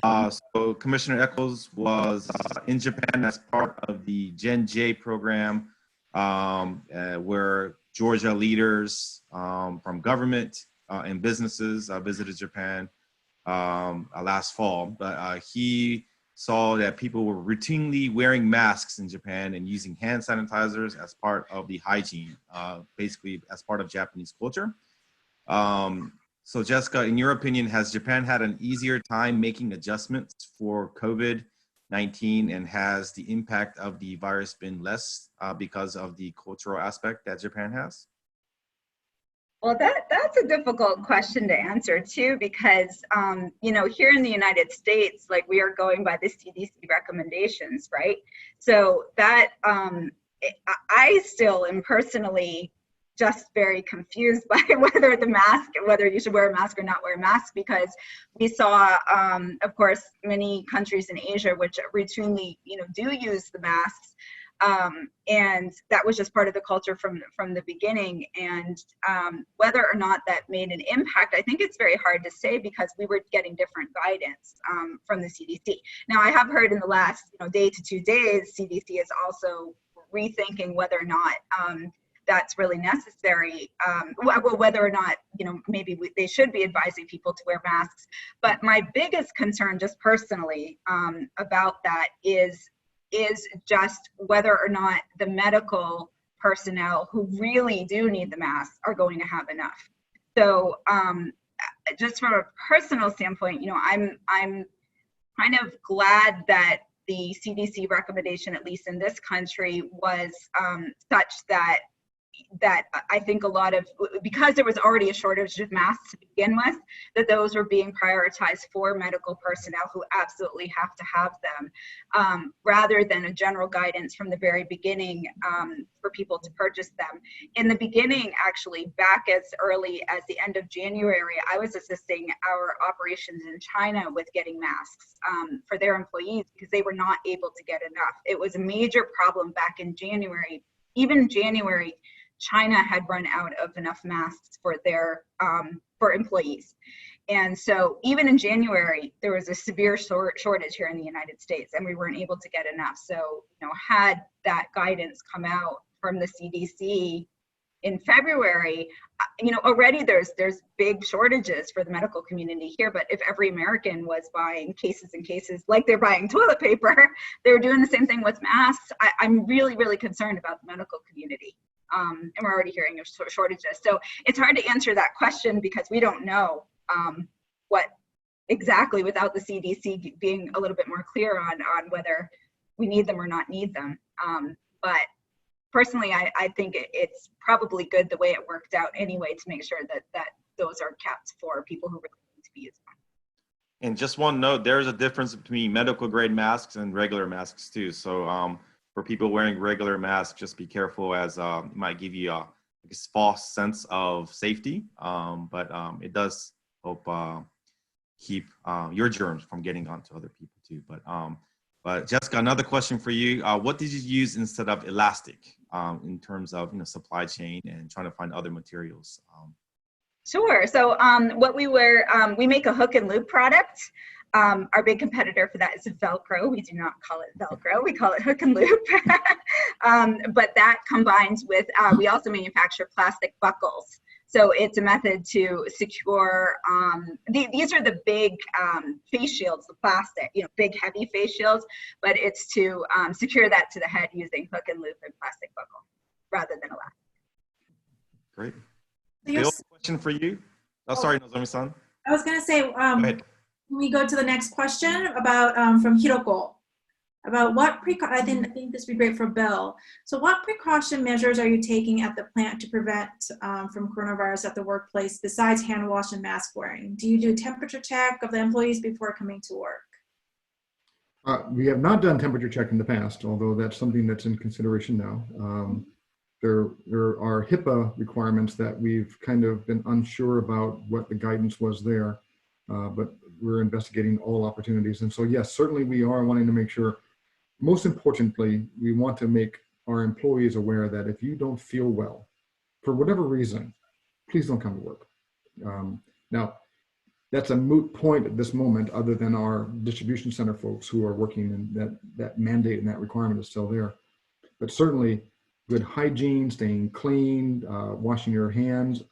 So Commissioner Eccles was in Japan as part of the Gen J program, where Georgia leaders from government and businesses visited Japan last fall. But he saw that people were routinely wearing masks in Japan and using hand sanitizers as part of the hygiene, basically as part of Japanese culture. So Jessica, in your opinion, has Japan had an easier time making adjustments for COVID-19, and has the impact of the virus been less because of the cultural aspect that Japan has? Well, that's a difficult question to answer too, because you know, here in the United States, like, we are going by the CDC recommendations, right? So that I still am personally just very confused by whether you should wear a mask or not wear a mask, because we saw, of course, many countries in Asia which routinely, you know, do use the masks. And that was just part of the culture from the beginning. And whether or not that made an impact, I think it's very hard to say, because we were getting different guidance from the CDC. Now, I have heard in the last day to 2 days, CDC is also rethinking whether or not that's really necessary. Well, whether or not, maybe they should be advising people to wear masks. But my biggest concern, just personally, about that is just whether or not the medical personnel who really do need the masks are going to have enough. So just from a personal standpoint, I'm kind of glad that the CDC recommendation, at least in this country, was such that I think a lot of, because there was already a shortage of masks to begin with, that those were being prioritized for medical personnel who absolutely have to have them, rather than a general guidance from the very beginning for people to purchase them. In the beginning, actually, back as early as the end of January, I was assisting our operations in China with getting masks for their employees because they were not able to get enough. It was a major problem back in January. Even January, China had run out of enough masks for their for employees. And so even in January, there was a severe shortage here in the United States, and we weren't able to get enough. So, had that guidance come out from the CDC in February, already there's big shortages for the medical community here. But if every American was buying cases and cases like they're buying toilet paper, they were doing the same thing with masks. I'm really, really concerned about the medical community. And we're already hearing of shortages. So it's hard to answer that question because we don't know what exactly, without the CDC being a little bit more clear on whether we need them or not need them. But personally, I think it's probably good the way it worked out anyway, to make sure that those are kept for people who really need to be using them. And just one note, there's a difference between medical grade masks and regular masks too. So for people wearing regular masks, just be careful, as it might give you a false sense of safety, but it does help keep your germs from getting onto other people too. But Jessica, another question for you. What did you use instead of elastic in terms of supply chain and trying to find other materials? Sure. So what we make a hook and loop product. Our big competitor for that is Velcro. We do not call it Velcro. We call it hook and loop. But that combines with, we also manufacture plastic buckles. So it's a method to secure, these are the big face shields, the plastic, big heavy face shields, but it's to secure that to the head using hook and loop and plastic buckle rather than elastic. Great. Bill, question for you. Oh, sorry, Nozomi-san. I was going to say, Go ahead. we go to the next question about from Hiroko about I think this would be great for Bill. So what precaution measures are you taking at the plant to prevent from coronavirus at the workplace besides hand wash and mask wearing? Do you do a temperature check of the employees before coming to work? We have not done temperature check in the past, although that's something that's in consideration now. There are HIPAA requirements that we've kind of been unsure about what the guidance was there, but we're investigating all opportunities. And so, yes, certainly we are wanting to make sure. Most importantly, we want to make our employees aware that if you don't feel well, for whatever reason, please don't come to work. Now, that's a moot point at this moment, other than our distribution center folks who are working, and that mandate and that requirement is still there. But certainly, good hygiene, staying clean, washing your hands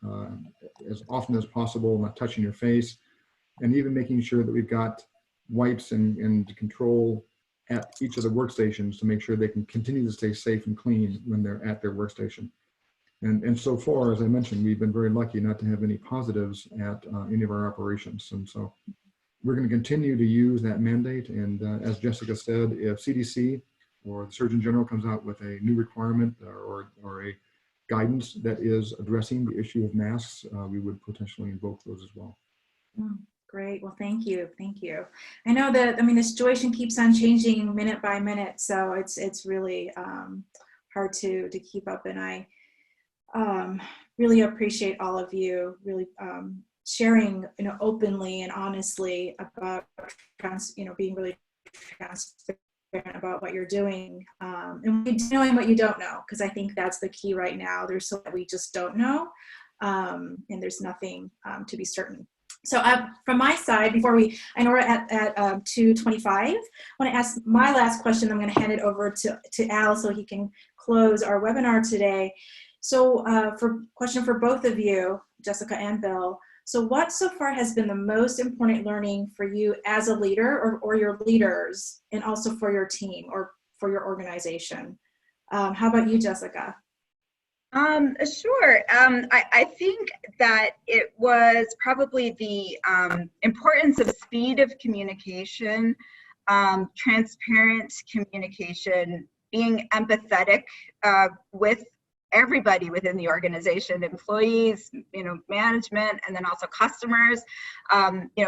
as often as possible, not touching your face, and even making sure that we've got wipes and control at each of the workstations to make sure they can continue to stay safe and clean when they're at their workstation. And so far, as I mentioned, we've been very lucky not to have any positives at any of our operations. And so we're going to continue to use that mandate. And as Jessica said, if CDC or the Surgeon General comes out with a new requirement or a guidance that is addressing the issue of masks, we would potentially invoke those as well. Great. Well, thank you. Thank you. I know that, the situation keeps on changing minute by minute, so it's really hard to keep up. And I really appreciate all of you really sharing, openly and honestly about, being really transparent about what you're doing, and knowing what you don't know, because I think that's the key right now. There's so much we just don't know, and there's nothing to be certain. So from my side, I know we're at 2:25. I want to ask my last question. I'm going to hand it over to Al so he can close our webinar today. So question for both of you, Jessica and Bill. So what so far has been the most important learning for you as a leader or your leaders, and also for your team or for your organization? How about you, Jessica? Sure. I think that it was probably the importance of speed of communication, transparent communication, being empathetic with everybody within the organization, employees, management, and then also customers.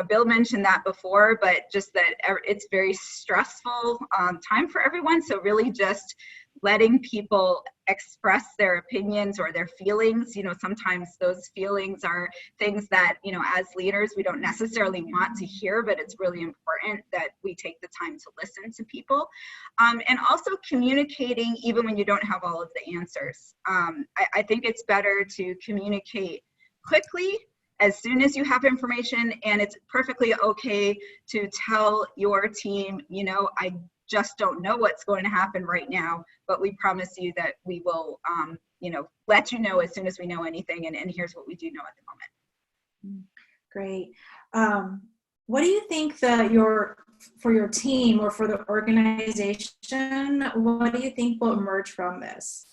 Bill mentioned that before, but just that it's very stressful time for everyone. So really just letting people express their opinions or their feelings. Sometimes those feelings are things that, as leaders, we don't necessarily want to hear, but it's really important that we take the time to listen to people. And also communicating even when you don't have all of the answers. I think it's better to communicate quickly as soon as you have information, and it's perfectly okay to tell your team, I just don't know what's going to happen right now, but we promise you that we will, let you know as soon as we know anything, and here's what we do know at the moment. Great. What do you think for your team or for the organization, what do you think will emerge from this?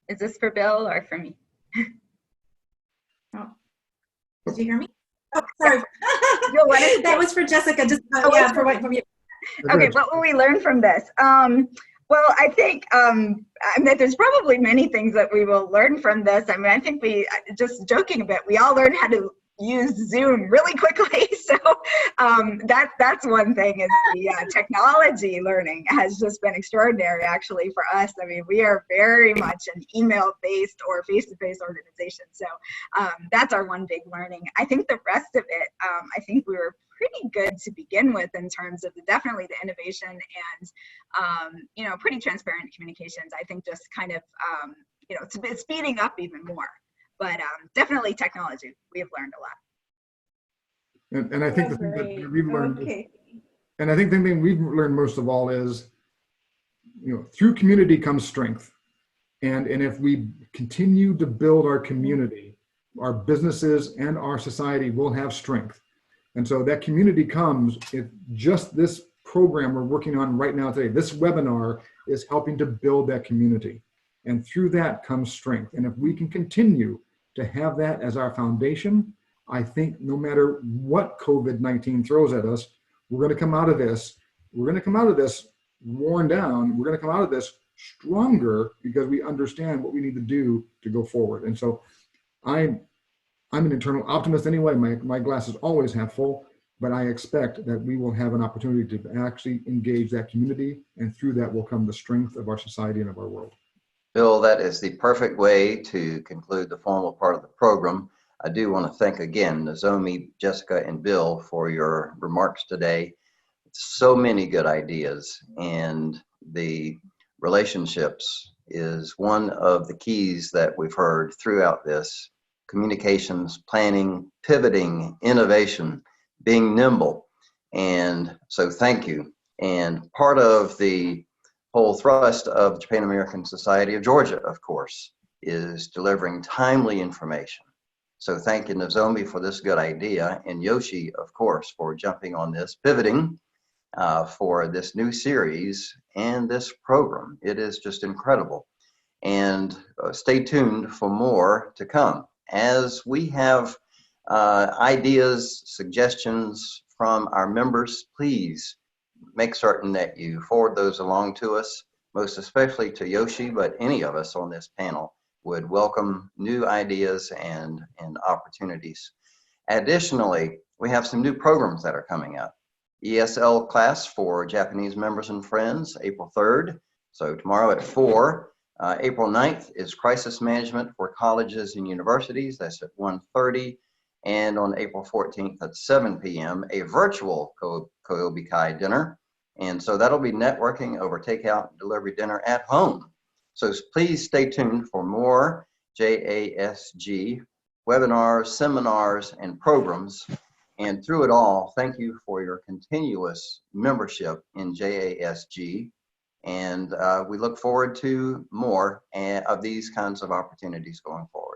Is this for Bill or for me? Oh, did you hear me? Oh, sorry. That was for Jessica. Just for you. Okay, what will we learn from this? Well, I think there's probably many things that we will learn from this. I think just joking a bit, we all learned how to use Zoom really quickly. So that's one thing, is the technology learning has just been extraordinary actually for us. We are very much an email-based or face-to-face organization. So that's our one big learning. I think the rest of it, I think we were pretty good to begin with in terms of definitely the innovation and, pretty transparent communications. I think just kind of, it's speeding up even more. But definitely technology, we have learned a lot. And I think the thing that we've learned, and I think the thing we've learned most of all is, through community comes strength. And if we continue to build our community, our businesses and our society will have strength. And so that community comes, just this program we're working on right now today, this webinar is helping to build that community. And through that comes strength. And if we can continue to have that as our foundation, I think no matter what COVID-19 throws at us, we're going to come out of this. We're going to come out of this worn down. We're going to come out of this stronger because we understand what we need to do to go forward. And so I'm an internal optimist anyway. My glass is always half full, but I expect that we will have an opportunity to actually engage that community. And through that will come the strength of our society and of our world. Bill, that is the perfect way to conclude the formal part of the program. I do want to thank again Nozomi, Jessica, and Bill for your remarks today. So many good ideas, and the relationships is one of the keys that we've heard throughout this. Communications, planning, pivoting, innovation, being nimble. And so thank you. And part of the whole thrust of the Japan American Society of Georgia, of course, is delivering timely information. So thank you, Nozomi, for this good idea, and Yoshi, of course, for jumping on this, pivoting for this new series and this program. It is just incredible. And stay tuned for more to come. As we have ideas, suggestions from our members, please make certain that you forward those along to us, most especially to Yoshi, but any of us on this panel would welcome new ideas and opportunities. Additionally, we have some new programs that are coming up. ESL class for Japanese members and friends, April 3rd, so tomorrow at 4. April 9th is crisis management for colleges and universities, that's at 1:30. And on April 14th at 7 p.m., a virtual Koyobi dinner. And so that'll be networking over takeout and delivery dinner at home. So please stay tuned for more JASG webinars, seminars, and programs. And through it all, thank you for your continuous membership in JASG And we look forward to more of these kinds of opportunities going forward.